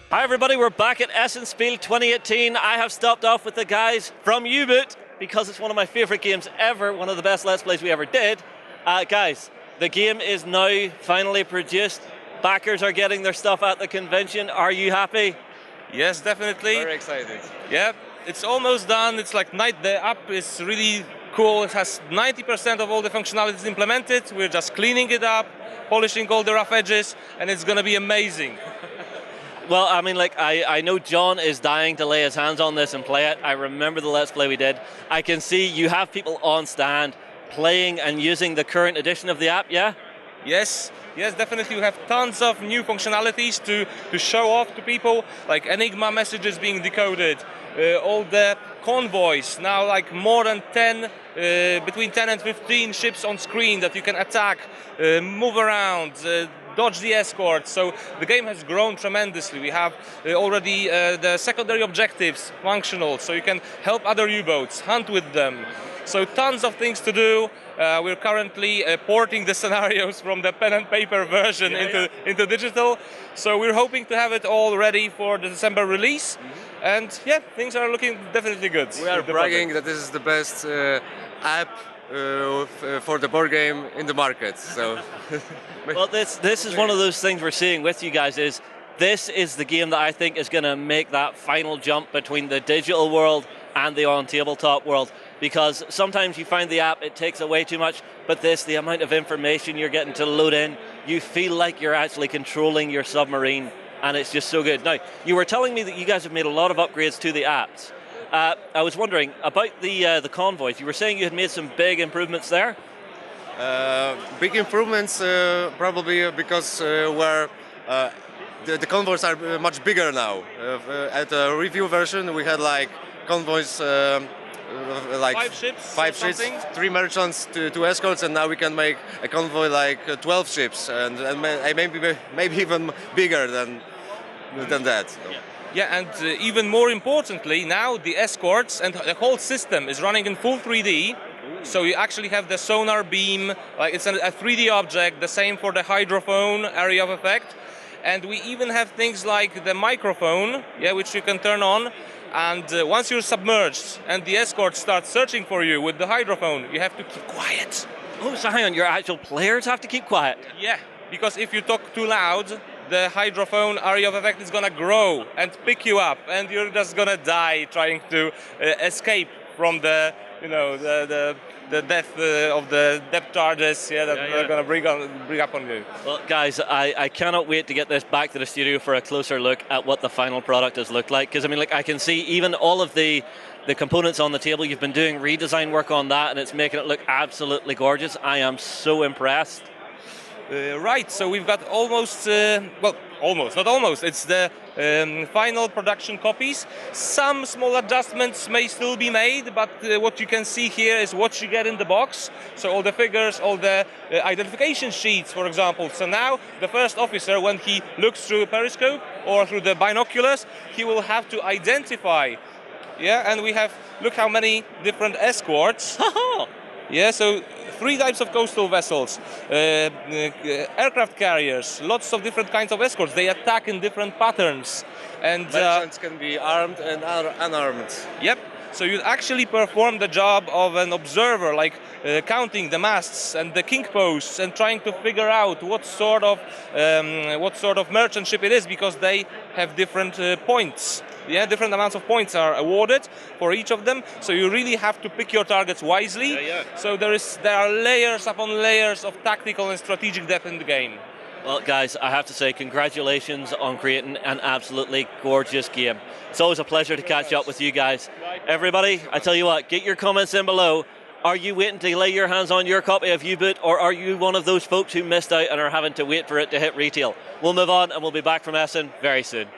Hi everybody, we're back at Essen Spiel 2018. I have stopped off with the guys from UBOOT because it's one of my favorite games ever, one of the best Let's Plays we ever did. Guys, the game is now finally produced. Backers are getting their stuff at the convention. Are you happy? Yes, definitely. Very excited. Yeah, it's almost done. It's like the app is really cool. It has 90% of all the functionalities implemented. We're just cleaning it up, polishing all the rough edges, and it's going to be amazing. Well, I mean, like, I know John is dying to lay his hands on this and play it. I remember the Let's Play we did. I can see you have people on stand playing and using the current edition of the app, yeah? Yes, definitely. We have tons of new functionalities to show off to people, like Enigma messages being decoded, all the convoys, now like more than 10, between 10 and 15 ships on screen that you can attack, move around, dodge the escorts. So the game has grown tremendously. We have already the secondary objectives functional, so you can help other U-boats, hunt with them. So tons of things to do. We're currently porting the scenarios from the pen and paper version into digital. So we're hoping to have it all ready for the December release. And yeah, things are looking definitely good. We are bragging that this is the best app for the board game in the market. So, well, this is one of those things we're seeing with you guys. Is this is the game that I think is going to make that final jump between the digital world and the on-tabletop world, because sometimes you find the app, it takes away too much, but the amount of information you're getting to load in, you feel like you're actually controlling your submarine, and it's just so good. Now, you were telling me that you guys have made a lot of upgrades to the apps. I was wondering about the convoys. You were saying you had made some big improvements there? big improvements probably because the convoys are much bigger now. At the review version we had like convoys like 5 ships, 3 merchants, 2 escorts, and now we can make a convoy like 12 ships and maybe even bigger than that. So. Yeah, and even more importantly, now the escorts and the whole system is running in full 3D. So you actually have the sonar beam, like it's a 3D object, the same for the hydrophone area of effect. And we even have things like the microphone, which you can turn on. And once you're submerged and the escort starts searching for you with the hydrophone, you have to keep quiet. Oh, so hang on, your actual players have to keep quiet? Yeah, because if you talk too loud, the hydrophone area of effect is gonna grow and pick you up, and you're just gonna die trying to escape from the, the death of the depth charges that they're gonna bring up on you. Well, guys, I cannot wait to get this back to the studio for a closer look at what the final product has looked like. Because I mean, like, I can see even all of the components on the table. You've been doing redesign work on that, and it's making it look absolutely gorgeous. I am so impressed. Right, so we've got almost, well, almost, not almost, it's the final production copies. Some small adjustments may still be made, but what you can see here is what you get in the box. So all the figures, all the identification sheets, for example. So now the first officer, when he looks through a periscope or through the binoculars, he will have to identify. Yeah, and we have, look how many different escorts. Yeah, so 3 types of coastal vessels, aircraft carriers, lots of different kinds of escorts. They attack in different patterns. And merchants can be armed and unarmed. Yep. So you actually perform the job of an observer, like counting the masts and the king posts and trying to figure out what sort of merchant ship it is, because they have different points. Yeah, different amounts of points are awarded for each of them, so you really have to pick your targets wisely. So there are layers upon layers of tactical and strategic depth in the game. Well, guys, I have to say congratulations on creating an absolutely gorgeous game. It's always a pleasure to catch up with you guys. Everybody, I tell you what, get your comments in below. Are you waiting to lay your hands on your copy of UBOOT, or are you one of those folks who missed out and are having to wait for it to hit retail? We'll move on and we'll be back from Essen very soon.